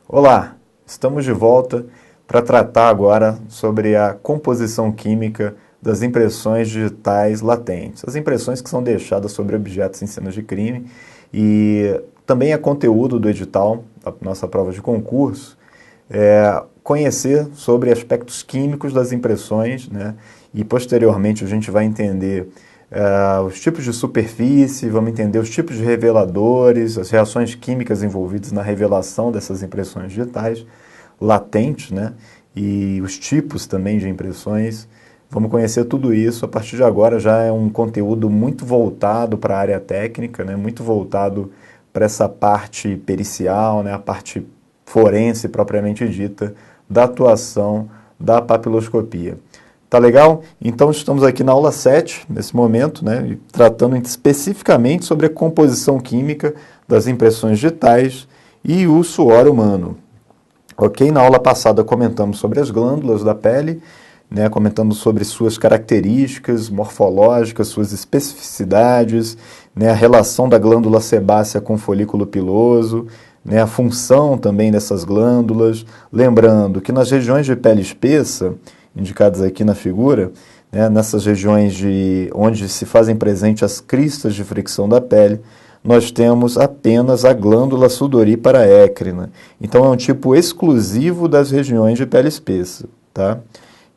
Olá, estamos de volta para tratar agora sobre a composição química das impressões digitais latentes. As impressões que são deixadas sobre objetos em cenas de crime e também é conteúdo do edital da nossa prova de concurso, conhecer sobre aspectos químicos das impressões, né? E posteriormente a gente vai entender os tipos de superfície, vamos entender os tipos de reveladores, as reações químicas envolvidas na revelação dessas impressões digitais latentes, né? E os tipos também de impressões. Vamos conhecer tudo isso. A partir de agora já é um conteúdo muito voltado para a área técnica, né? Muito voltado para essa parte pericial, né? A parte forense propriamente dita da atuação da papiloscopia. Tá legal? Então estamos aqui na aula 7, nesse momento, né, tratando especificamente sobre a composição química das impressões digitais e o suor humano. Ok? Na aula passada comentamos sobre as glândulas da pele, né, comentamos sobre suas características morfológicas, suas especificidades, né, a relação da glândula sebácea com o folículo piloso, né, a função também dessas glândulas. Lembrando que nas regiões de pele espessa, indicadas aqui na figura, né, nessas regiões onde se fazem presente as cristas de fricção da pele, nós temos apenas a glândula sudorípara écrina. Então é um tipo exclusivo das regiões de pele espessa, tá?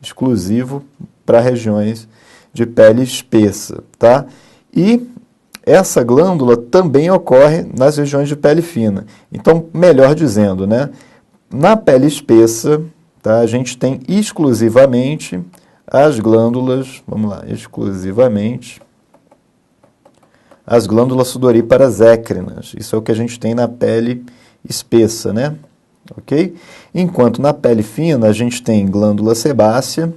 Exclusivo para regiões de pele espessa, tá? E essa glândula também ocorre nas regiões de pele fina. Então, melhor dizendo, né, na pele espessa, tá, a gente tem exclusivamente as glândulas, vamos lá, exclusivamente as glândulas sudoríparas écrinas. Isso é o que a gente tem na pele espessa, né? Ok? Enquanto na pele fina a gente tem glândula sebácea,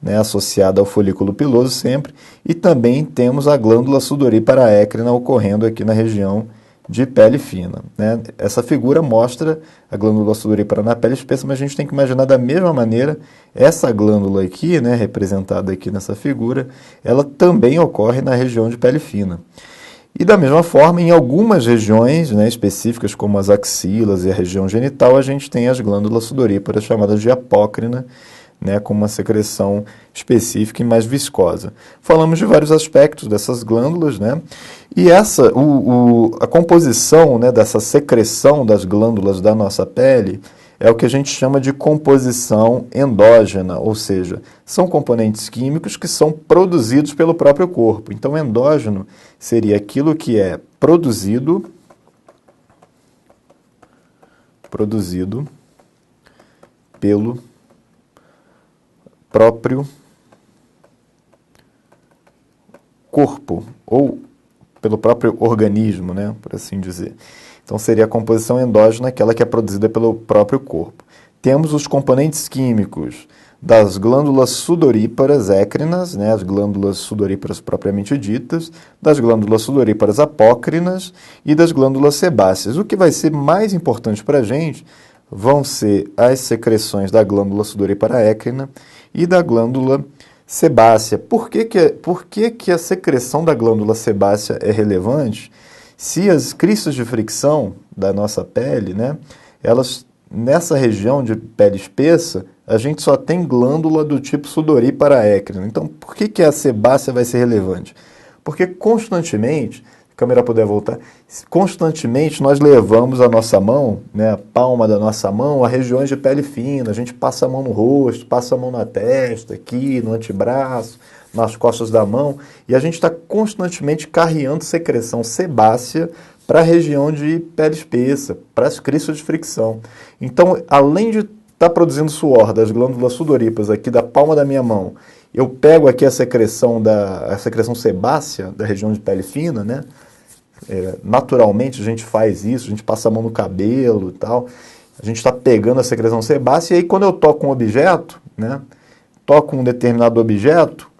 né, associada ao folículo piloso sempre, e também temos a glândula sudorípara écrina ocorrendo aqui na região de pele fina, né? Essa figura mostra a glândula sudorípara na pele espessa, mas a gente tem que imaginar da mesma maneira essa glândula aqui, né, representada aqui nessa figura, ela também ocorre na região de pele fina. E da mesma forma, em algumas regiões, né, específicas, como as axilas e a região genital, a gente tem as glândulas sudoríparas chamadas de apócrina, né, com uma secreção específica e mais viscosa. Falamos de vários aspectos dessas glândulas, né, e a composição, né, dessa secreção das glândulas da nossa pele é o que a gente chama de composição endógena, ou seja, são componentes químicos que são produzidos pelo próprio corpo. Então, endógeno seria aquilo que é produzido pelo próprio corpo, ou pelo próprio organismo, né, por assim dizer. Então seria a composição endógena, aquela que é produzida pelo próprio corpo. Temos os componentes químicos das glândulas sudoríparas écrinas, né, as glândulas sudoríparas propriamente ditas, das glândulas sudoríparas apócrinas e das glândulas sebáceas. O que vai ser mais importante para a gente vão ser as secreções da glândula sudorípara écrina e da glândula sebácea. Por que a secreção da glândula sebácea é relevante? Se as cristas de fricção da nossa pele, né, elas, nessa região de pele espessa, a gente só tem glândula do tipo sudorípara écrina. Então, por que a sebácea vai ser relevante? Porque constantemente, se a câmera puder voltar, constantemente nós levamos a nossa mão, né, a palma da nossa mão, a regiões de pele fina. A gente passa a mão no rosto, passa a mão na testa, aqui, no antebraço, nas costas da mão, e a gente está constantemente carreando secreção sebácea para a região de pele espessa, para as cristas de fricção. Então, além de estar produzindo suor das glândulas sudoríparas aqui da palma da minha mão, eu pego aqui a secreção sebácea da região de pele fina, né? Naturalmente a gente faz isso, a gente passa a mão no cabelo e tal, a gente está pegando a secreção sebácea, e aí quando eu toco um objeto, né? Toco um determinado objeto,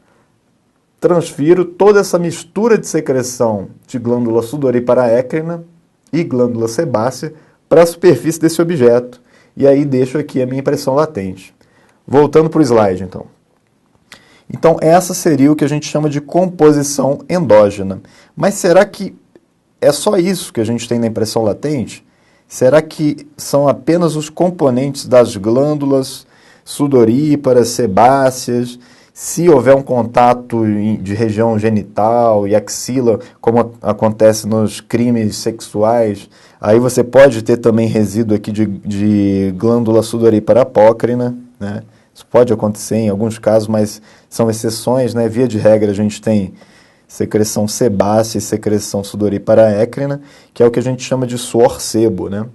transfiro toda essa mistura de secreção de glândula sudorípara écrina e glândula sebácea para a superfície desse objeto. E aí deixo aqui a minha impressão latente. Voltando para o slide, então. Então, essa seria o que a gente chama de composição endógena. Mas será que é só isso que a gente tem na impressão latente? Será que são apenas os componentes das glândulas sudoríparas, sebáceas? Se houver um contato de região genital e axila, como acontece nos crimes sexuais, aí você pode ter também resíduo aqui de glândula sudorípara apócrina, né? Isso pode acontecer em alguns casos, mas são exceções, né? Via de regra, a gente tem secreção sebácea e secreção sudorípara écrina, que é o que a gente chama de suor sebo, né?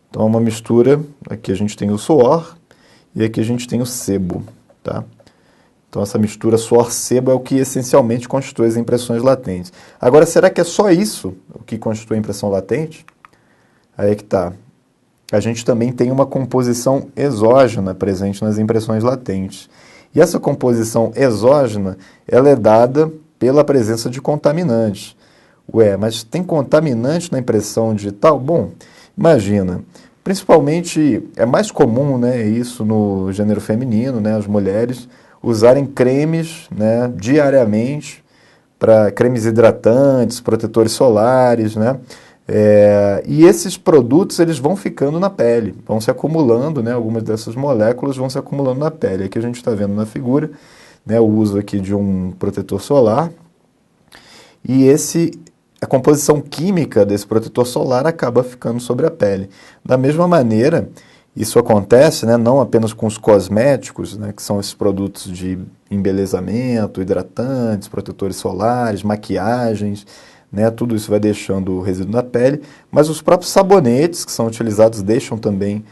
Então é uma mistura, aqui a gente tem o suor e aqui a gente tem o sebo, tá? Então essa mistura suor-sebo é o que essencialmente constitui as impressões latentes. Agora, será que é só isso o que constitui a impressão latente? Aí é que tá. A gente também tem uma composição exógena presente nas impressões latentes. E essa composição exógena, ela é dada pela presença de contaminantes. Ué, mas tem contaminante na impressão digital? Bom, imagina, principalmente é mais comum, né, isso no gênero feminino, né, as mulheres usarem cremes, né, diariamente, para cremes hidratantes, protetores solares, né? E esses produtos eles vão ficando na pele, vão se acumulando, né? Algumas dessas moléculas vão se acumulando na pele. Aqui a gente está vendo na figura, né, o uso aqui de um protetor solar. E a composição química desse protetor solar acaba ficando sobre a pele. Da mesma maneira, isso acontece, né, não apenas com os cosméticos, né, que são esses produtos de embelezamento, hidratantes, protetores solares, maquiagens, né, tudo isso vai deixando resíduo na pele, mas os próprios sabonetes que são utilizados deixam também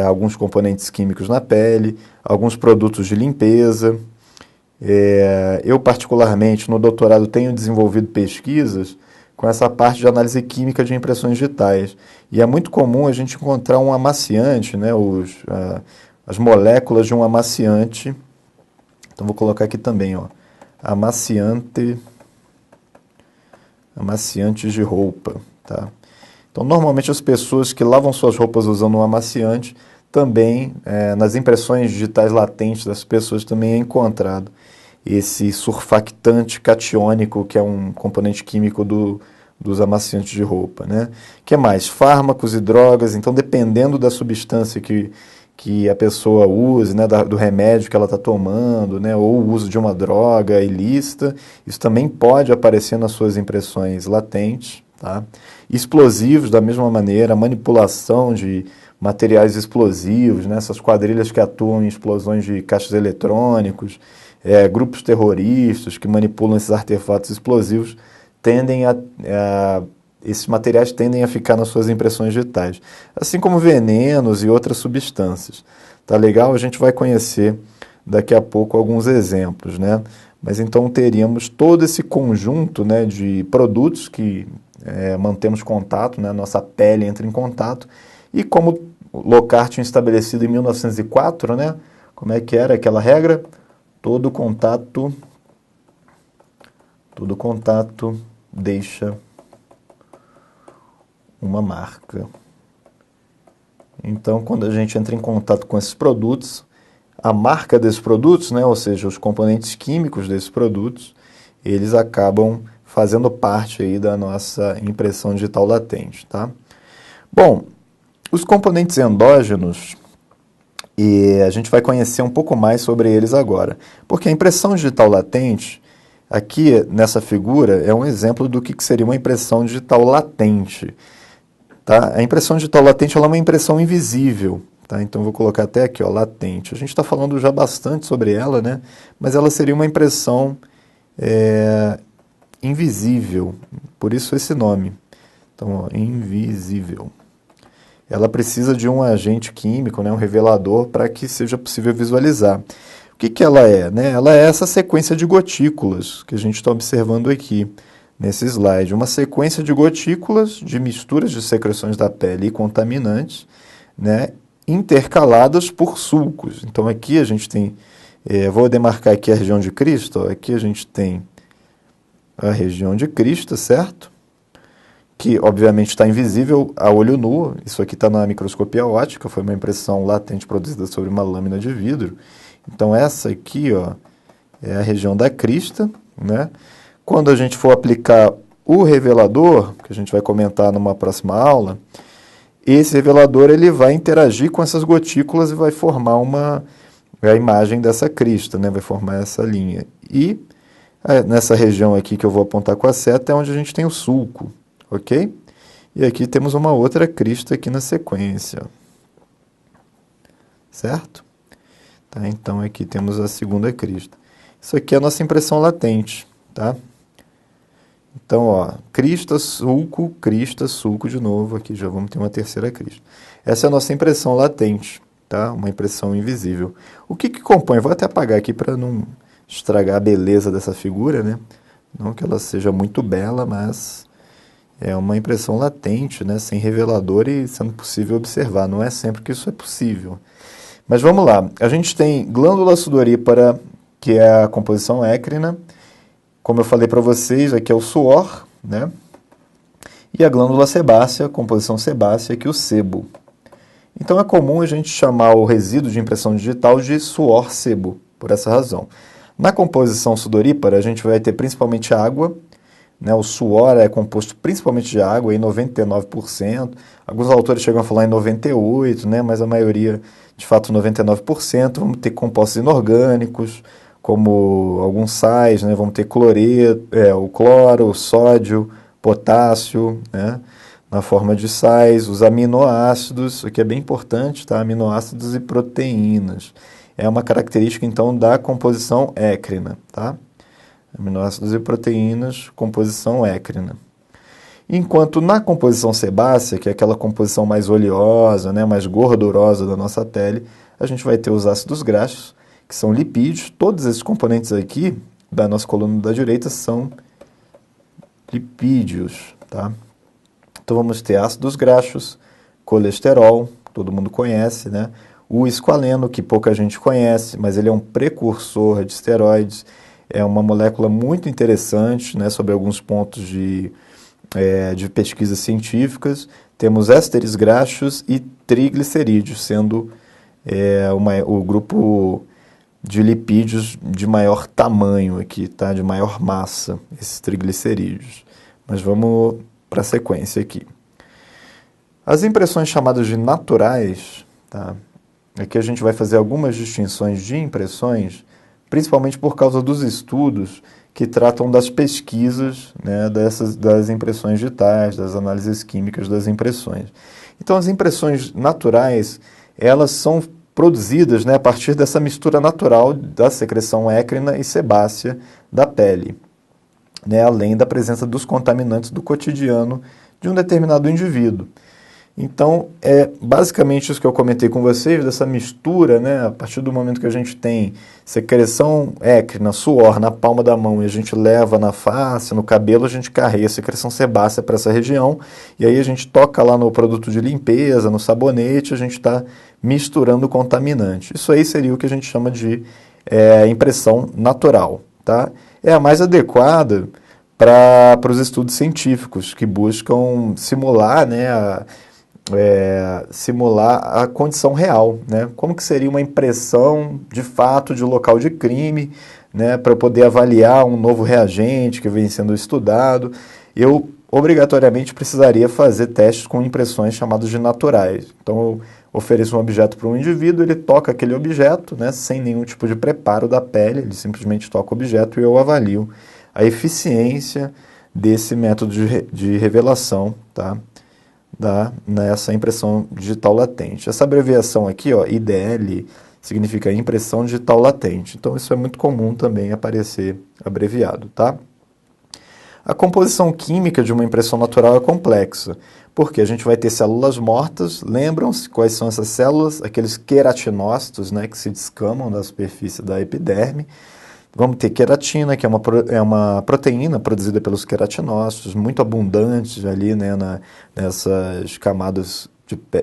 alguns componentes químicos na pele, alguns produtos de limpeza. Eu, particularmente, no doutorado, tenho desenvolvido pesquisas com essa parte de análise química de impressões digitais. E é muito comum a gente encontrar um amaciante, né, as moléculas de um amaciante. Então, vou colocar aqui também, ó, amaciantes de roupa. Tá? Então, normalmente as pessoas que lavam suas roupas usando um amaciante, também, nas impressões digitais latentes das pessoas, também é encontrado esse surfactante catiônico, que é um componente químico dos amaciantes de roupa, né? Que mais? Fármacos e drogas. Então, dependendo da substância que a pessoa use, né, do remédio que ela está tomando, né, ou o uso de uma droga ilícita, isso também pode aparecer nas suas impressões latentes. Tá? Explosivos, da mesma maneira, manipulação de materiais explosivos, né, essas quadrilhas que atuam em explosões de caixas eletrônicos, grupos terroristas que manipulam esses artefatos explosivos, esses materiais tendem a ficar nas suas impressões digitais, assim como venenos e outras substâncias. Tá legal? A gente vai conhecer daqui a pouco alguns exemplos, né? Mas então teríamos todo esse conjunto, né, de produtos que mantemos contato, né, nossa pele entra em contato, e como o Lockhart tinha estabelecido em 1904, né, como é que era aquela regra? Todo contato deixa uma marca. Então, quando a gente entra em contato com esses produtos, a marca desses produtos, né, ou seja, os componentes químicos desses produtos, eles acabam fazendo parte aí da nossa impressão digital latente, tá? Bom, os componentes endógenos, e a gente vai conhecer um pouco mais sobre eles agora, porque a impressão digital latente, aqui nessa figura, é um exemplo do que seria uma impressão digital latente. Tá? A impressão digital latente ela é uma impressão invisível. Tá? Então, vou colocar até aqui, ó, latente. A gente está falando já bastante sobre ela, né? Mas ela seria uma impressão invisível, por isso esse nome. Então, ó, invisível. Ela precisa de um agente químico, né, um revelador, para que seja possível visualizar. O que ela é? Né? Ela é essa sequência de gotículas que a gente está observando aqui nesse slide. Uma sequência de gotículas, de misturas de secreções da pele e contaminantes, né, intercaladas por sulcos. Então aqui a gente tem, vou demarcar aqui a região de crista, ó, aqui a gente tem a região de crista, certo? Que obviamente está invisível a olho nu, isso aqui está na microscopia óptica, foi uma impressão latente produzida sobre uma lâmina de vidro. Então essa aqui, ó, é a região da crista, né? Quando a gente for aplicar o revelador, que a gente vai comentar numa próxima aula, esse revelador ele vai interagir com essas gotículas e vai formar a imagem dessa crista, né? Vai formar essa linha. E nessa região aqui que eu vou apontar com a seta é onde a gente tem o sulco, ok? E aqui temos uma outra crista aqui na sequência, certo? Tá, então aqui temos a segunda crista. Isso aqui é a nossa impressão latente, tá? Então, ó, crista, sulco de novo, aqui já vamos ter uma terceira crista. Essa é a nossa impressão latente, tá? Uma impressão invisível. O que compõe? Vou até apagar aqui para não estragar a beleza dessa figura, né? Não que ela seja muito bela, mas é uma impressão latente, né? Sem revelador e sendo possível observar. Não é sempre que isso é possível. Mas vamos lá. A gente tem glândula sudorípara, que é a composição écrina. Como eu falei para vocês, aqui é o suor, né? E a glândula sebácea, composição sebácea, aqui o sebo. Então é comum a gente chamar o resíduo de impressão digital de suor sebo, por essa razão. Na composição sudorípara, a gente vai ter principalmente água, né? O suor é composto principalmente de água, em 99%. Alguns autores chegam a falar em 98%, né? Mas a maioria, de fato, 99%. Vamos ter compostos inorgânicos, como alguns sais, né? Vamos ter o cloro, o sódio, potássio, né? Na forma de sais, os aminoácidos, isso aqui é bem importante, tá? Aminoácidos e proteínas. É uma característica, então, da composição écrina, tá? Aminoácidos e proteínas, composição écrina. Enquanto na composição sebácea, que é aquela composição mais oleosa, né? Mais gordurosa da nossa pele, a gente vai ter os ácidos graxos, que são lipídios. Todos esses componentes aqui da nossa coluna da direita são lipídios, tá? Então vamos ter ácidos graxos, colesterol, todo mundo conhece, né? O esqualeno, que pouca gente conhece, mas ele é um precursor de esteroides, é uma molécula muito interessante, né, sobre alguns pontos de pesquisas científicas. Temos ésteres graxos e triglicerídeos, sendo o grupo de lipídios de maior tamanho aqui, tá? De maior massa, esses triglicerídeos. Mas vamos para a sequência aqui. As impressões chamadas de naturais, tá? Aqui a gente vai fazer algumas distinções de impressões, principalmente por causa dos estudos que tratam das pesquisas, né, das impressões digitais, das análises químicas das impressões. Então, as impressões naturais, elas são produzidas, né, a partir dessa mistura natural da secreção écrina e sebácea da pele, né, além da presença dos contaminantes do cotidiano de um determinado indivíduo. Então, é basicamente isso que eu comentei com vocês, dessa mistura, né, a partir do momento que a gente tem secreção écrina, suor na palma da mão e a gente leva na face, no cabelo, a gente carrega a secreção sebácea para essa região e aí a gente toca lá no produto de limpeza, no sabonete, a gente está misturando contaminante. Isso aí seria o que a gente chama de impressão natural, tá? É a mais adequada para os estudos científicos que buscam simular, né, simular a condição real, né? Como que seria uma impressão de fato de local de crime, né? Para poder avaliar um novo reagente que vem sendo estudado, eu obrigatoriamente precisaria fazer testes com impressões chamadas de naturais. Então eu ofereço um objeto para um indivíduo, ele toca aquele objeto, né? Sem nenhum tipo de preparo da pele, ele simplesmente toca o objeto e eu avalio a eficiência desse método de revelação, tá? Nessa impressão digital latente. Essa abreviação aqui, ó, IDL, significa impressão digital latente. Então isso é muito comum também aparecer abreviado, tá? A composição química de uma impressão natural é complexa, porque a gente vai ter células mortas. Lembram-se quais são essas células? Aqueles queratinócitos, né, que se descamam da superfície da epiderme. Vamos ter queratina, que é uma proteína produzida pelos queratinócitos, muito abundante ali, né, nessas camadas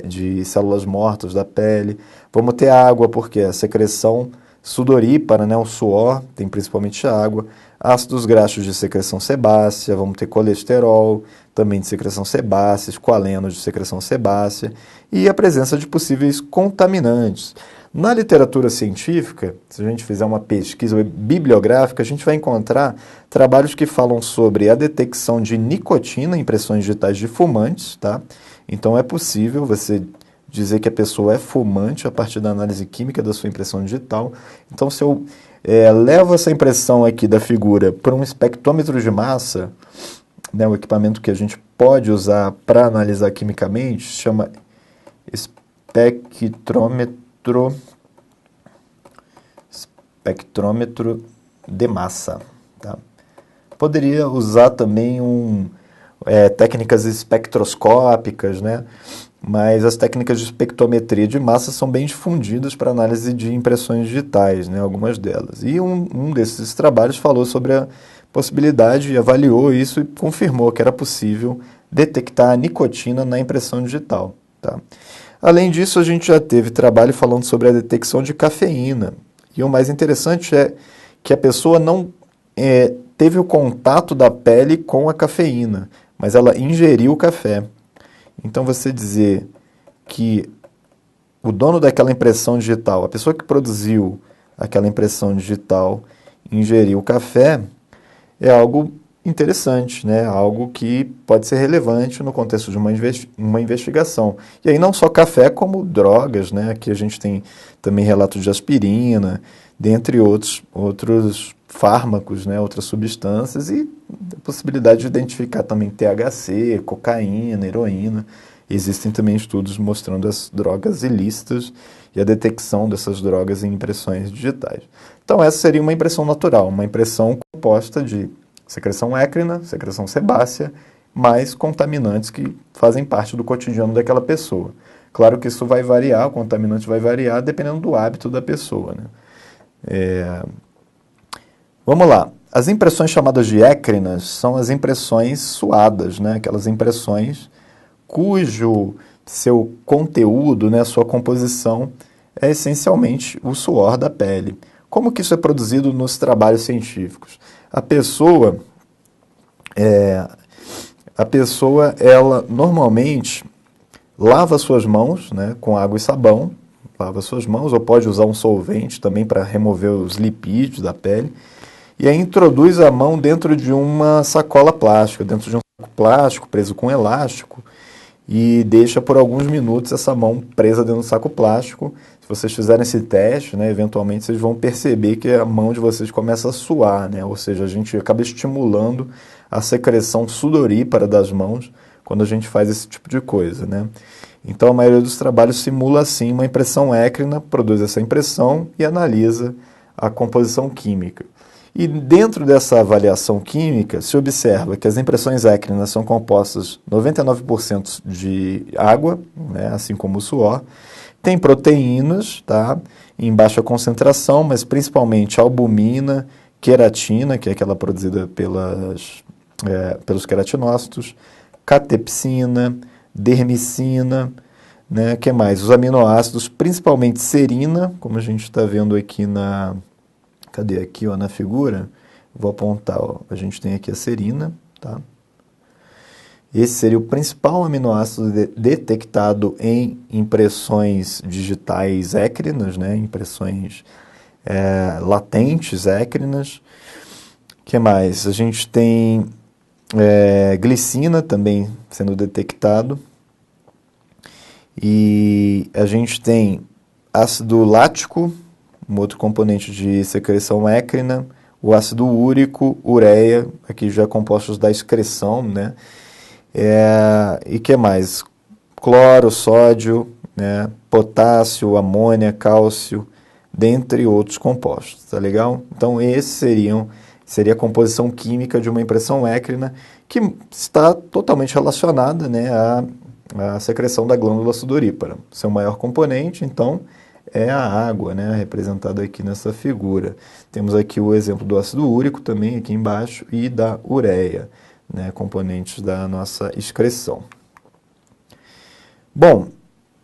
de células mortas da pele. Vamos ter água, porque a secreção sudorípara, né, o suor, tem principalmente água. Ácidos graxos de secreção sebácea, vamos ter colesterol, também de secreção sebácea, esqualeno de secreção sebácea, e a presença de possíveis contaminantes. Na literatura científica, se a gente fizer uma pesquisa bibliográfica, a gente vai encontrar trabalhos que falam sobre a detecção de nicotina em impressões digitais de fumantes, tá? Então é possível você dizer que a pessoa é fumante a partir da análise química da sua impressão digital. Então, se eu levo essa impressão aqui da figura para um espectrômetro de massa, né, o equipamento que a gente pode usar para analisar quimicamente, chama espectrômetro de massa. Tá? Poderia usar também técnicas espectroscópicas, né? Mas as técnicas de espectrometria de massa são bem difundidas para análise de impressões digitais, né? Algumas delas. E um desses trabalhos falou sobre a possibilidade, avaliou isso e confirmou que era possível detectar a nicotina na impressão digital. Tá? Além disso, a gente já teve trabalho falando sobre a detecção de cafeína. E o mais interessante é que a pessoa não teve o contato da pele com a cafeína, mas ela ingeriu o café. Então, você dizer que o dono daquela impressão digital, a pessoa que produziu aquela impressão digital, ingeriu o café, é algo interessante, né? Algo que pode ser relevante no contexto de uma investigação. E aí não só café, como drogas, né? Aqui a gente tem também relatos de aspirina, dentre outros fármacos, né? Outras substâncias e a possibilidade de identificar também THC, cocaína, heroína. Existem também estudos mostrando as drogas ilícitas e a detecção dessas drogas em impressões digitais. Então essa seria uma impressão natural, uma impressão composta de secreção écrina, secreção sebácea, mais contaminantes que fazem parte do cotidiano daquela pessoa. Claro que isso vai variar, o contaminante vai variar dependendo do hábito da pessoa, né? Vamos lá. As impressões chamadas de écrinas são as impressões suadas, né? Aquelas impressões cujo seu conteúdo, né, sua composição é essencialmente o suor da pele. Como que isso é produzido nos trabalhos científicos? A pessoa, ela normalmente lava suas mãos, né, com água e sabão, lava suas mãos, ou pode usar um solvente também para remover os lipídios da pele, e aí introduz a mão dentro de uma sacola plástica, dentro de um saco plástico preso com elástico, e deixa por alguns minutos essa mão presa dentro do saco plástico. Se vocês fizerem esse teste, né, eventualmente vocês vão perceber que a mão de vocês começa a suar, né? Ou seja, a gente acaba estimulando a secreção sudorípara das mãos quando a gente faz esse tipo de coisa, né? Então a maioria dos trabalhos simula assim uma impressão écrina, produz essa impressão e analisa a composição química. E dentro dessa avaliação química, se observa que as impressões écrinas são compostas 99% de água, né, assim como o suor. Tem proteínas, tá, em baixa concentração, mas principalmente albumina, queratina, que é aquela produzida pelos queratinócitos, catepsina, dermicina, né, que mais? Os aminoácidos, principalmente serina, como a gente está vendo aqui Cadê aqui, ó, na figura? Vou apontar, ó, a gente tem aqui a serina, tá? Esse seria o principal aminoácido detectado em impressões digitais écrinas, né? Impressões latentes écrinas. O que mais? A gente tem glicina também sendo detectado. E a gente tem ácido lático, um outro componente de secreção écrina, o ácido úrico, ureia, aqui já compostos da excreção, né? E que mais? Cloro, sódio, né? Potássio, amônia, cálcio, dentre outros compostos, tá legal? Então seria a composição química de uma impressão écrina que está totalmente relacionada, né, à secreção da glândula sudorípara. Seu maior componente, então, é a água, né, representada aqui nessa figura. Temos aqui o exemplo do ácido úrico também aqui embaixo e da ureia, né, componentes da nossa excreção. Bom,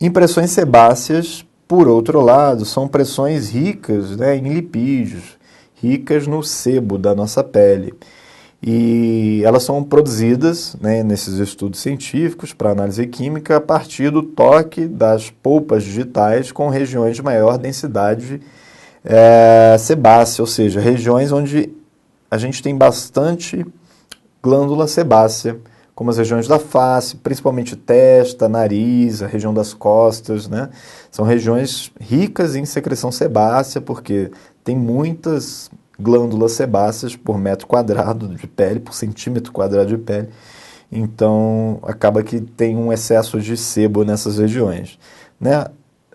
impressões sebáceas, por outro lado, são impressões ricas, né, em lipídios, ricas no sebo da nossa pele. E elas são produzidas, né, nesses estudos científicos para análise química a partir do toque das polpas digitais com regiões de maior densidade sebácea, ou seja, regiões onde a gente tem bastante glândula sebácea como as regiões da face, principalmente testa, nariz, a região das costas, né? São regiões ricas em secreção sebácea, porque tem muitas glândulas sebáceas por metro quadrado de pele, por centímetro quadrado de pele. Então, acaba que tem um excesso de sebo nessas regiões, né?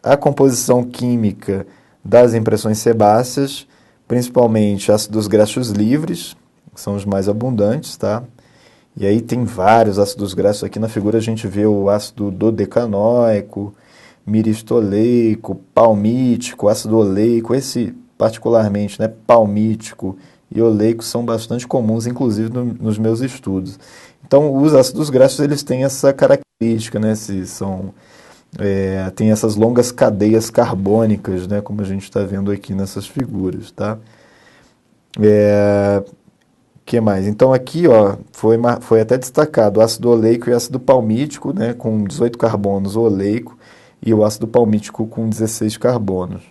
A composição química das impressões sebáceas, principalmente ácidos graxos livres, que são os mais abundantes, tá? E aí tem vários ácidos graxos. Aqui na figura a gente vê o ácido dodecanoico, miristoleico, palmítico, ácido oleico. Esse particularmente, né, palmítico e oleico são bastante comuns, inclusive nos meus estudos. Então, os ácidos graxos eles têm essa característica, né? Tem essas longas cadeias carbônicas, né? Como a gente está vendo aqui nessas figuras, tá? Que mais? Então aqui, ó, foi até destacado o ácido oleico e o ácido palmítico, né? Com 18 carbonos o oleico e o ácido palmítico com 16 carbonos.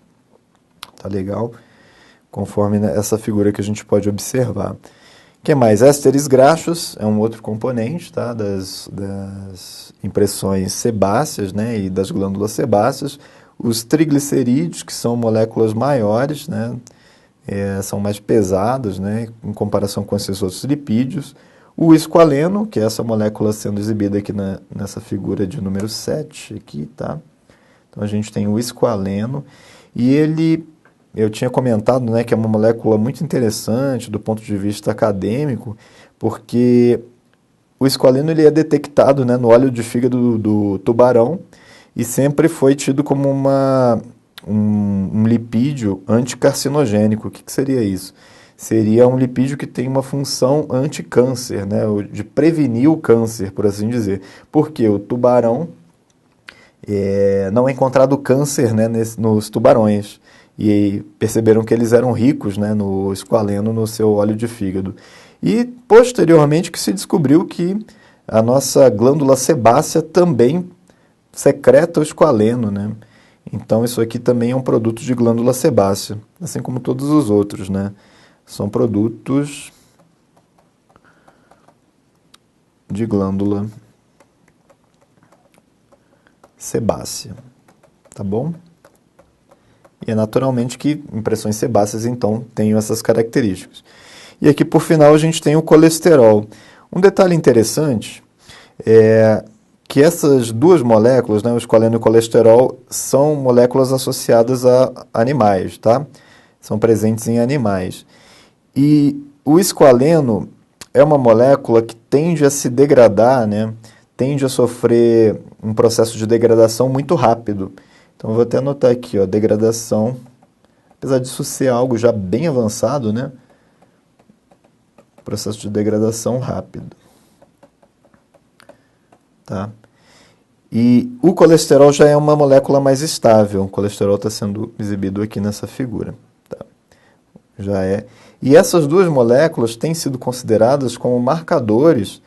Tá legal? Conforme essa figura que a gente pode observar. O que mais? Ésteres graxos é um outro componente, tá? Das impressões sebáceas, né? E das glândulas sebáceas. Os triglicerídeos, que são moléculas maiores, né? São mais pesados, né? Em comparação com esses outros lipídios. O esqualeno, que é essa molécula sendo exibida aqui nessa figura de número 7, aqui, tá? Então a gente tem o esqualeno e ele... Eu tinha comentado, né, que é uma molécula muito interessante do ponto de vista acadêmico, porque o esqualeno ele é detectado, né, no óleo de fígado do tubarão e sempre foi tido como um lipídio anticarcinogênico. O que seria isso? Seria um lipídio que tem uma função anticâncer, né, de prevenir o câncer, por assim dizer. Porque o tubarão não é encontrado câncer, né, nos tubarões. E perceberam que eles eram ricos, né, no esqualeno, no seu óleo de fígado. E, posteriormente, que se descobriu que a nossa glândula sebácea também secreta o esqualeno, né? Então, isso aqui também é um produto de glândula sebácea, assim como todos os outros, né? São produtos de glândula sebácea, tá bom? E é naturalmente que impressões sebáceas, então, têm essas características. E aqui, por final, a gente tem o colesterol. Um detalhe interessante é que essas duas moléculas, né, o esqualeno e o colesterol, são moléculas associadas a animais, tá? São presentes em animais. E o esqualeno é uma molécula que tende a se degradar, né? Tende a sofrer um processo de degradação muito rápido. Então, eu vou até anotar aqui, ó, degradação, apesar disso ser algo já bem avançado, né? Processo de degradação rápido. Tá? E o colesterol já é uma molécula mais estável. O colesterol está sendo exibido aqui nessa figura. Tá? Já é. E essas duas moléculas têm sido consideradas como marcadores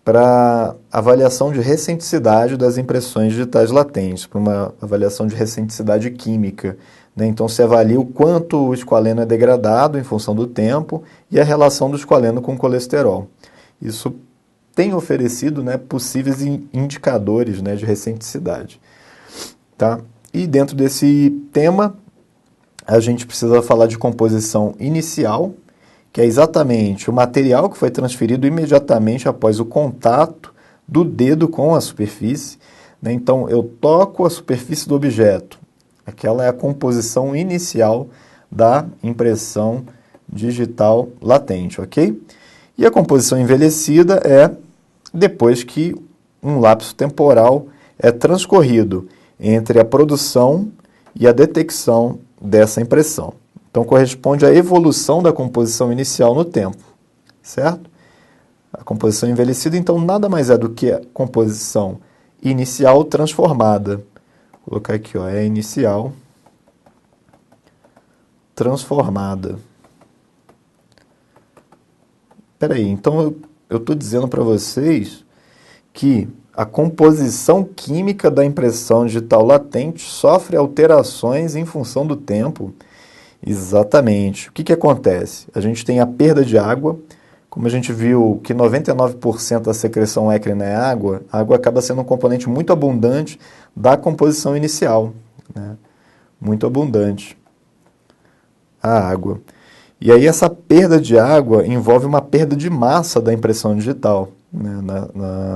para avaliação de recenticidade das impressões digitais latentes, para uma avaliação de recenticidade química, né? Então, se avalia o quanto o esqualeno é degradado em função do tempo e a relação do esqualeno com o colesterol. Isso tem oferecido, né, possíveis indicadores, né, de recenticidade. Tá? E dentro desse tema, a gente precisa falar de composição inicial, que é exatamente o material que foi transferido imediatamente após o contato do dedo com a superfície, né? Então, eu toco a superfície do objeto. Aquela é a composição inicial da impressão digital latente, ok? E a composição envelhecida é depois que um lapso temporal é transcorrido entre a produção e a detecção dessa impressão. Então, corresponde à evolução da composição inicial no tempo, certo? A composição envelhecida, então, nada mais é do que a composição inicial transformada. Vou colocar aqui, ó, é inicial transformada. Espera aí, então eu estou dizendo para vocês que a composição química da impressão digital latente sofre alterações em função do tempo. Exatamente. O que acontece? A gente tem a perda de água, como a gente viu que 99% da secreção écrina é água, a água acaba sendo um componente muito abundante da composição inicial, né? Muito abundante a água. E aí essa perda de água envolve uma perda de massa da impressão digital, né,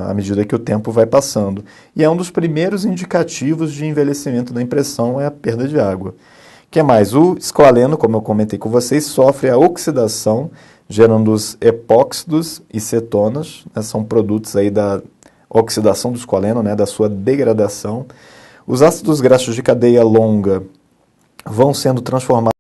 à medida que o tempo vai passando. E é um dos primeiros indicativos de envelhecimento da impressão é a perda de água. O que mais? O esqualeno, como eu comentei com vocês, sofre a oxidação, gerando os epóxidos e cetonas, né, são produtos aí da oxidação do esqualeno, né, da sua degradação. Os ácidos graxos de cadeia longa vão sendo transformados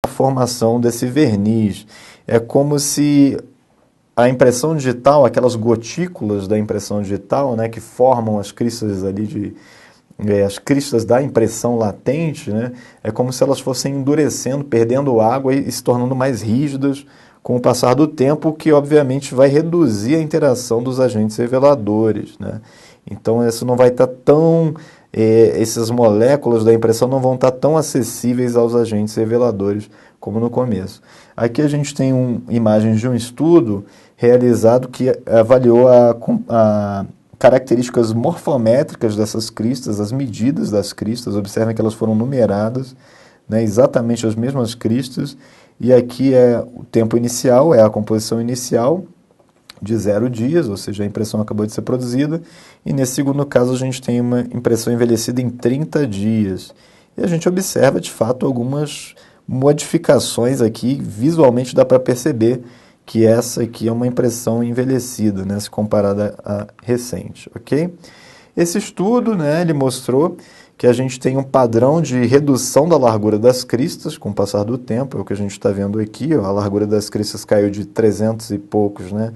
na formação desse verniz. É como se a impressão digital, aquelas gotículas da impressão digital, né, que formam as cristas ali as cristas da impressão latente, né, é como se elas fossem endurecendo, perdendo água e se tornando mais rígidas com o passar do tempo, o que obviamente vai reduzir a interação dos agentes reveladores, né? Então isso não vai estar tão essas moléculas da impressão não vão estar tão acessíveis aos agentes reveladores como no começo. Aqui a gente tem imagens de um estudo realizado que avaliou a características morfométricas dessas cristas, as medidas das cristas. Observem que elas foram numeradas, né, exatamente as mesmas cristas, e aqui é o tempo inicial, é a composição inicial de 0 dias, ou seja, a impressão acabou de ser produzida, e nesse segundo caso a gente tem uma impressão envelhecida em 30 dias. E a gente observa, de fato, algumas modificações aqui, visualmente dá para perceber que essa aqui é uma impressão envelhecida, né, se comparada à recente, ok? Esse estudo, né, ele mostrou que a gente tem um padrão de redução da largura das cristas com o passar do tempo, é o que a gente está vendo aqui, ó, a largura das cristas caiu de 300 e poucos, né,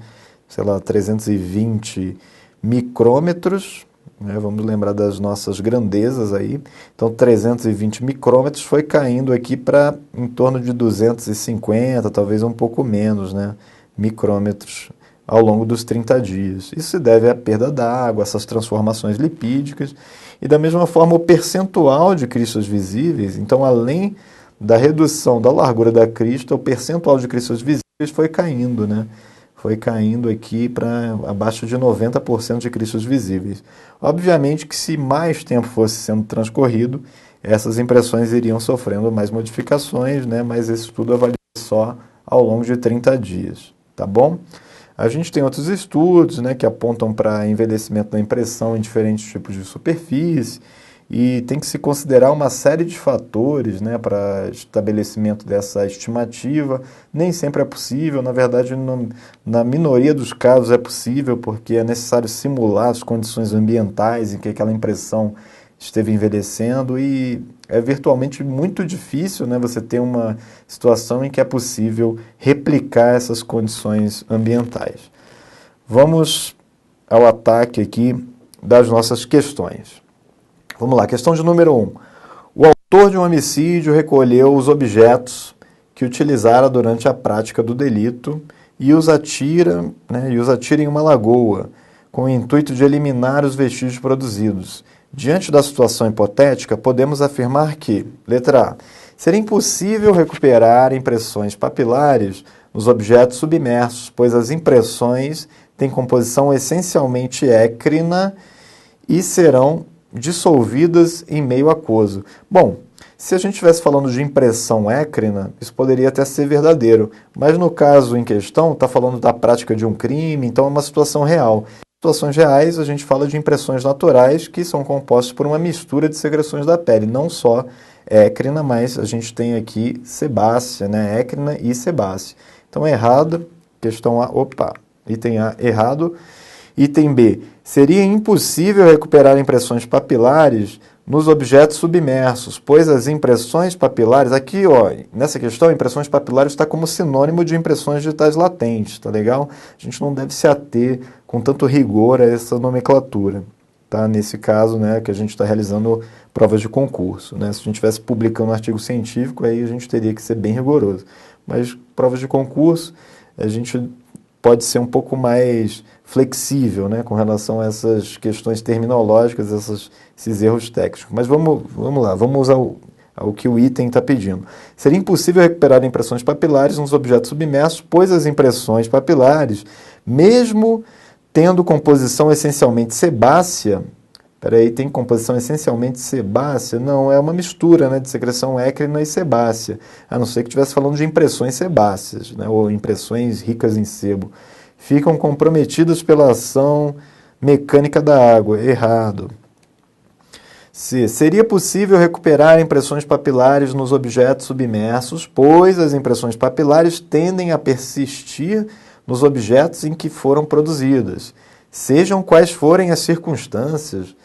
sei lá, 320 micrômetros, né, vamos lembrar das nossas grandezas aí, então 320 micrômetros foi caindo aqui para em torno de 250, talvez um pouco menos, né, micrômetros ao longo dos 30 dias. Isso se deve à perda da água, essas transformações lipídicas, e da mesma forma o percentual de cristas visíveis, então além da redução da largura da crista, o percentual de cristas visíveis foi caindo, né? Foi caindo aqui para abaixo de 90% de cristas visíveis. Obviamente que se mais tempo fosse sendo transcorrido, essas impressões iriam sofrendo mais modificações, né? Mas esse estudo avalia só ao longo de 30 dias, tá bom? A gente tem outros estudos, né, que apontam para envelhecimento da impressão em diferentes tipos de superfície e tem que se considerar uma série de fatores, né, para estabelecimento dessa estimativa. Nem sempre é possível, na verdade, na minoria dos casos é possível, porque é necessário simular as condições ambientais em que aquela impressão esteve envelhecendo e é virtualmente muito difícil, né, você ter uma situação em que é possível replicar essas condições ambientais. Vamos ao ataque aqui das nossas questões. Vamos lá, questão de número 1. O autor de um homicídio recolheu os objetos que utilizara durante a prática do delito e os atira, né, em uma lagoa, com o intuito de eliminar os vestígios produzidos. Diante da situação hipotética, podemos afirmar que, letra A, seria impossível recuperar impressões papilares nos objetos submersos, pois as impressões têm composição essencialmente écrina e serão dissolvidas em meio aquoso. Bom, se a gente estivesse falando de impressão écrina, isso poderia até ser verdadeiro, mas no caso em questão, está falando da prática de um crime, então é uma situação real. Em situações reais, a gente fala de impressões naturais que são compostas por uma mistura de secreções da pele, não só écrina, mas a gente tem aqui sebácea, né? Écrina e sebácea. Então, errado, questão A, item A, errado. Item B, seria impossível recuperar impressões papilares nos objetos submersos, pois as impressões papilares, aqui ó, nessa questão, impressões papilares está como sinônimo de impressões digitais latentes, tá legal? A gente não deve se ater com tanto rigor a essa nomenclatura, tá? Nesse caso, né, que a gente está realizando provas de concurso, né? Se a gente estivesse publicando um artigo científico, aí a gente teria que ser bem rigoroso. Mas provas de concurso, a gente pode ser um pouco mais flexível, né, com relação a essas questões terminológicas, esses erros técnicos. Mas vamos lá, vamos ao que o item está pedindo. Seria impossível recuperar impressões papilares nos objetos submersos, pois as impressões papilares, mesmo tendo composição essencialmente sebácea, tem composição essencialmente sebácea? Não, é uma mistura, né, de secreção écrina e sebácea, a não ser que estivesse falando de impressões sebáceas, né, ou impressões ricas em sebo. Ficam comprometidas pela ação mecânica da água. Errado. C. Seria possível recuperar impressões papilares nos objetos submersos, pois as impressões papilares tendem a persistir nos objetos em que foram produzidas, sejam quais forem as circunstâncias.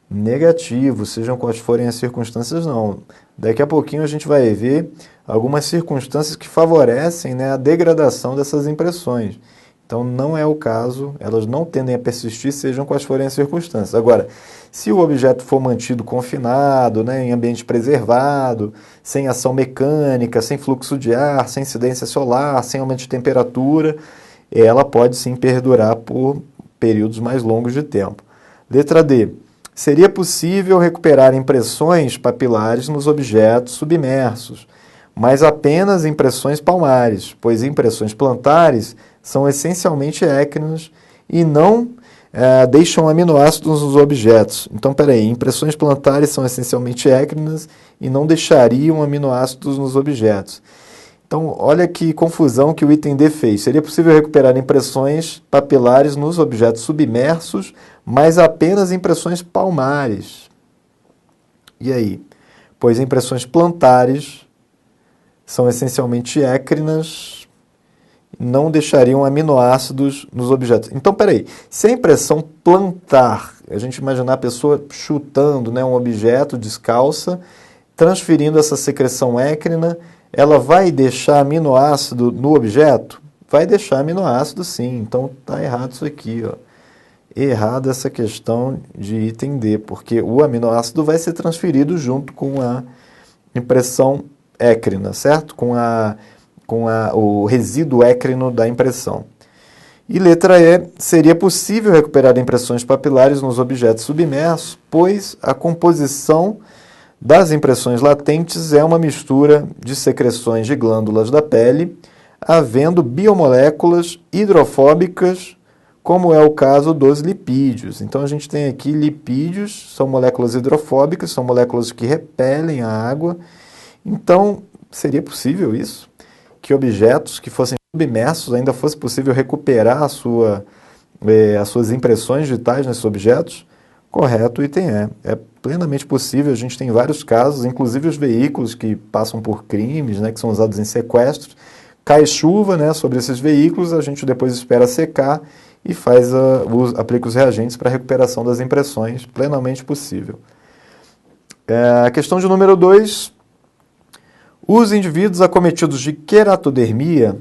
Negativo, sejam quais forem as circunstâncias, não. Daqui a pouquinho a gente vai ver algumas circunstâncias que favorecem, né, a degradação dessas impressões. Então não é o caso, elas não tendem a persistir, sejam quais forem as circunstâncias. Agora, se o objeto for mantido confinado, né, em ambiente preservado, sem ação mecânica, sem fluxo de ar, sem incidência solar, sem aumento de temperatura, ela pode sim perdurar por períodos mais longos de tempo. Letra D. Seria possível recuperar impressões papilares nos objetos submersos, mas apenas impressões palmares, pois impressões plantares são essencialmente écrinas e não deixam aminoácidos nos objetos. Então, impressões plantares são essencialmente écrinas e não deixariam aminoácidos nos objetos. Então, olha que confusão que o item D fez. Seria possível recuperar impressões papilares nos objetos submersos, mas apenas impressões palmares. E aí? Pois impressões plantares são essencialmente écrinas, não deixariam aminoácidos nos objetos. Então, se a impressão plantar, a gente imaginar a pessoa chutando, né, um objeto descalça, transferindo essa secreção écrina, ela vai deixar aminoácido no objeto? Vai deixar aminoácido, sim. Então, está errado isso aqui, ó. Errado essa questão de item D, porque o aminoácido vai ser transferido junto com a impressão écrina, certo? Com o resíduo écrino da impressão. E letra E, seria possível recuperar impressões papilares nos objetos submersos, pois a composição das impressões latentes é uma mistura de secreções de glândulas da pele, havendo biomoléculas hidrofóbicas, como é o caso dos lipídios. Então, a gente tem aqui lipídios, são moléculas hidrofóbicas, são moléculas que repelem a água. Então, seria possível isso? Que objetos que fossem submersos ainda fosse possível recuperar as suas impressões digitais nesses objetos? Correto, item E. É plenamente possível, a gente tem vários casos, inclusive os veículos que passam por crimes, né, que são usados em sequestros. Cai chuva, né, sobre esses veículos, a gente depois espera secar e aplica os reagentes para a recuperação das impressões, plenamente possível. A questão de número 2. Os indivíduos acometidos de queratodermia,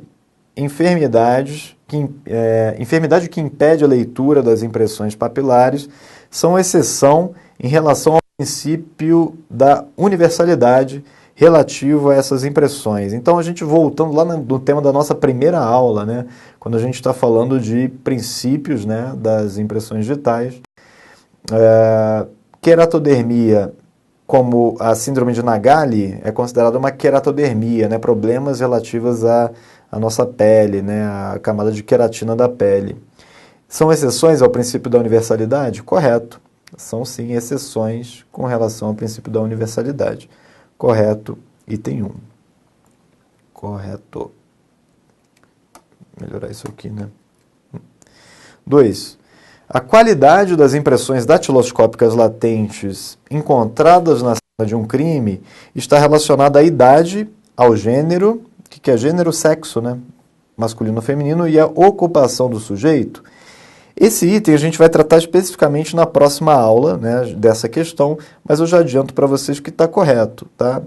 enfermidade que impede a leitura das impressões papilares, são exceção em relação ao princípio da universalidade relativo a essas impressões. Então, a gente voltando lá no tema da nossa primeira aula, né, quando a gente está falando de princípios, né, das impressões digitais, queratodermia, como a síndrome de Nagali, é considerada uma queratodermia, né, problemas relativos à nossa pele, né, a camada de queratina da pele. São exceções ao princípio da universalidade? Correto. São sim exceções com relação ao princípio da universalidade. Correto, item 1. Correto. Melhorar isso aqui, né? 2. A qualidade das impressões datiloscópicas latentes encontradas na cena de um crime está relacionada à idade, ao gênero, que é gênero, sexo, né? Masculino ou feminino, e a ocupação do sujeito. Esse item a gente vai tratar especificamente na próxima aula, né, dessa questão, mas eu já adianto para vocês que está correto, tá?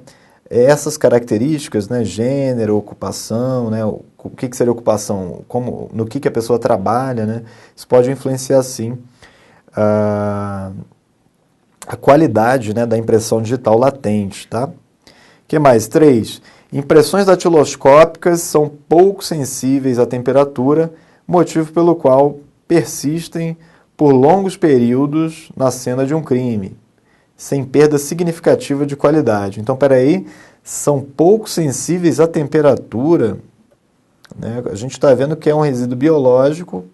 Essas características, né, gênero, ocupação, né, o que seria ocupação, no que a pessoa trabalha, né, isso pode influenciar sim a qualidade, né, da impressão digital latente, tá? O que mais? 3. Impressões datiloscópicas são pouco sensíveis à temperatura, motivo pelo qual persistem por longos períodos na cena de um crime, sem perda significativa de qualidade. Então, peraí, são pouco sensíveis à temperatura, né? A gente está vendo que é um resíduo biológico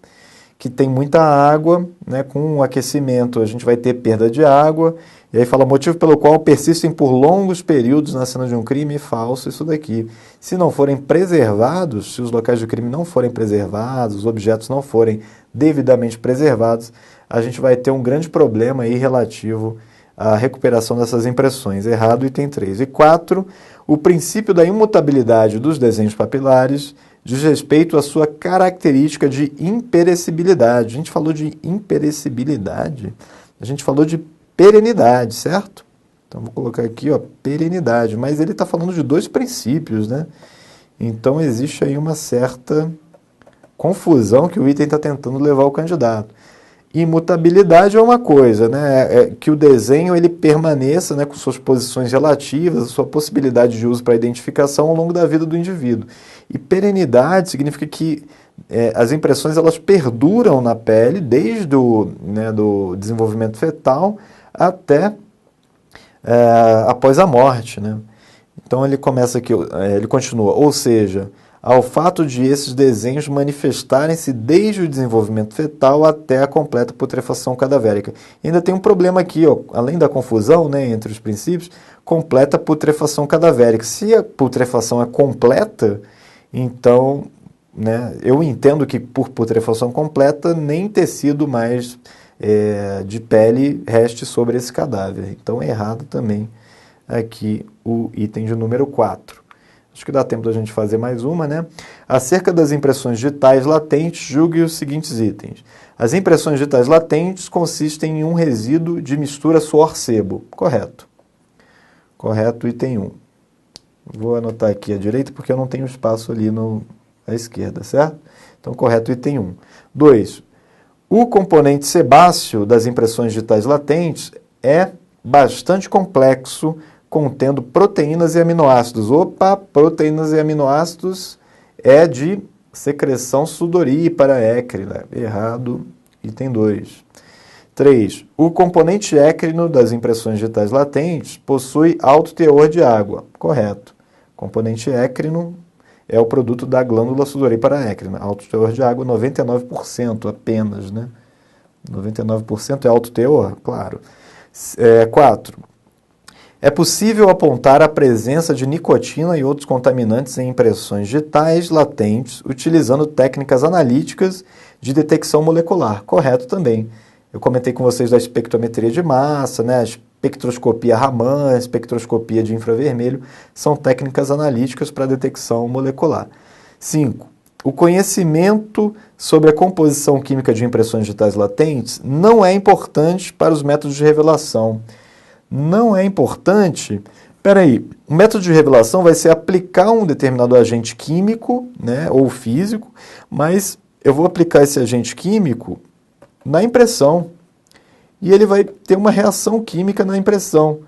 que tem muita água, né? Com o aquecimento a gente vai ter perda de água, e aí fala motivo pelo qual persistem por longos períodos na cena de um crime. Falso isso daqui. Se não forem preservados, se os locais de crime não forem preservados, os objetos não forem devidamente preservados, a gente vai ter um grande problema aí relativo à recuperação dessas impressões. Errado, item 3. E 4, o princípio da imutabilidade dos desenhos papilares diz respeito à sua característica de imperecibilidade. A gente falou de imperecibilidade, a gente falou de perenidade, certo? Então, vou colocar aqui, ó, perenidade, mas ele está falando de 2 princípios, né? Então, existe aí uma certa confusão que o item está tentando levar o candidato. Imutabilidade é uma coisa, né? É que o desenho ele permaneça, né, com suas posições relativas, a sua possibilidade de uso para identificação ao longo da vida do indivíduo. E perenidade significa que as impressões elas perduram na pele desde do desenvolvimento fetal até após a morte, né? Então ele começa aqui, ele continua, ou seja, ao fato de esses desenhos manifestarem-se desde o desenvolvimento fetal até a completa putrefação cadavérica. E ainda tem um problema aqui, ó, além da confusão, né, entre os princípios, completa putrefação cadavérica. Se a putrefação é completa, então, né, eu entendo que por putrefação completa nem tecido mais de pele reste sobre esse cadáver. Então é errado também aqui o item de número 4. Acho que dá tempo da gente fazer mais uma, né? Acerca das impressões digitais latentes, julgue os seguintes itens. As impressões digitais latentes consistem em um resíduo de mistura suor-sebo. Correto. Correto, item 1. Vou anotar aqui à direita porque eu não tenho espaço ali à esquerda, certo? Então, correto, item 1. 2. O componente sebáceo das impressões digitais latentes é bastante complexo, contendo proteínas e aminoácidos. Opa, proteínas e aminoácidos é de secreção sudorípara écrina. Errado, item 2. 3. O componente écrino das impressões digitais latentes possui alto teor de água. Correto. Componente écrino é o produto da glândula sudorípara écrina. Alto teor de água, 99% apenas, né? 99% é alto teor? Claro. 4. É possível apontar a presença de nicotina e outros contaminantes em impressões digitais latentes utilizando técnicas analíticas de detecção molecular. Correto também. Eu comentei com vocês da espectrometria de massa, né? A espectroscopia Raman, espectroscopia de infravermelho, são técnicas analíticas para detecção molecular. 5. O conhecimento sobre a composição química de impressões digitais latentes não é importante para os métodos de revelação. Não é importante? Peraí, o método de revelação vai ser aplicar um determinado agente químico, né, ou físico, mas eu vou aplicar esse agente químico na impressão e ele vai ter uma reação química na impressão.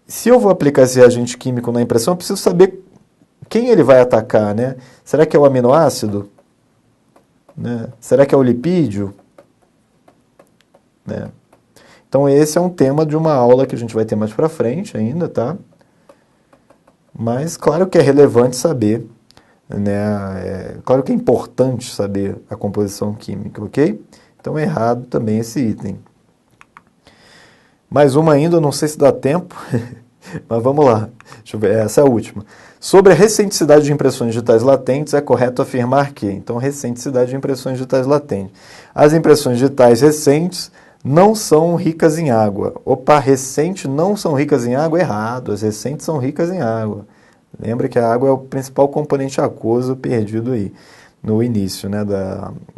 Se eu vou aplicar esse agente químico na impressão, eu preciso saber quem ele vai atacar, né? Será que é o aminoácido? Né? Será que é o lipídio? Né? Então esse é um tema de uma aula que a gente vai ter mais para frente ainda, tá? Mas claro que é relevante saber, né? Claro que é importante saber a composição química, ok? Então é errado também esse item. Mais uma ainda, não sei se dá tempo, mas vamos lá. Deixa eu ver, essa é a última. Sobre a recenticidade de impressões digitais latentes, é correto afirmar que, então, recenticidade de impressões digitais latentes. As impressões digitais recentes não são ricas em água. Opa, recente não são ricas em água? Errado, as recentes são ricas em água. Lembra que a água é o principal componente aquoso perdido aí no início, né,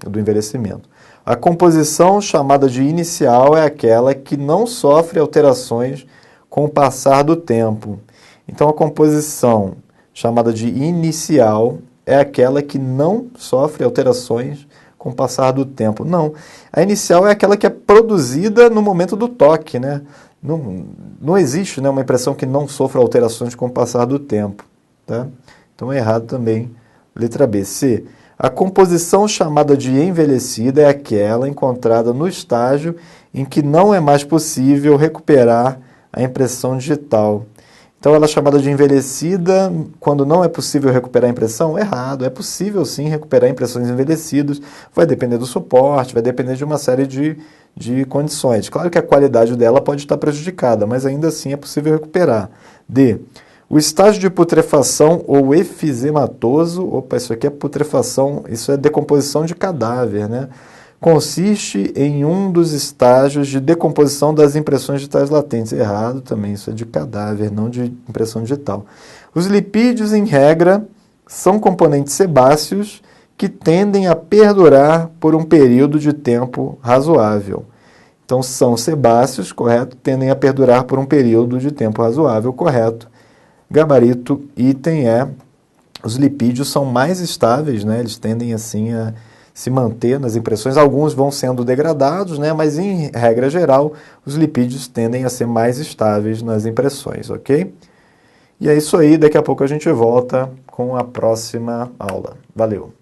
do envelhecimento. A composição chamada de inicial é aquela que não sofre alterações com o passar do tempo. Então, a composição chamada de inicial é aquela que não sofre alterações com o passar do tempo. Não, a inicial é aquela que é produzida no momento do toque, né? não existe, né, uma impressão que não sofra alterações com o passar do tempo. Tá? Então é errado também. Letra B. C. A composição chamada de envelhecida é aquela encontrada no estágio em que não é mais possível recuperar a impressão digital. Então ela é chamada de envelhecida quando não é possível recuperar a impressão? Errado. É possível sim recuperar impressões envelhecidas. Vai depender do suporte, vai depender de uma série de condições. Claro que a qualidade dela pode estar prejudicada, mas ainda assim é possível recuperar. D. O estágio de putrefação ou efisematoso, opa, isso aqui é putrefação, isso é decomposição de cadáver, né? Consiste em um dos estágios de decomposição das impressões digitais latentes. Errado também, isso é de cadáver, não de impressão digital. Os lipídios, em regra, são componentes sebáceos que tendem a perdurar por um período de tempo razoável. Então, são sebáceos, correto? Tendem a perdurar por um período de tempo razoável, correto? Gabarito item é, os lipídios são mais estáveis, né? Eles tendem assim a se manter nas impressões. Alguns vão sendo degradados, né? Mas em regra geral, os lipídios tendem a ser mais estáveis nas impressões, ok? E é isso aí, daqui a pouco a gente volta com a próxima aula. Valeu!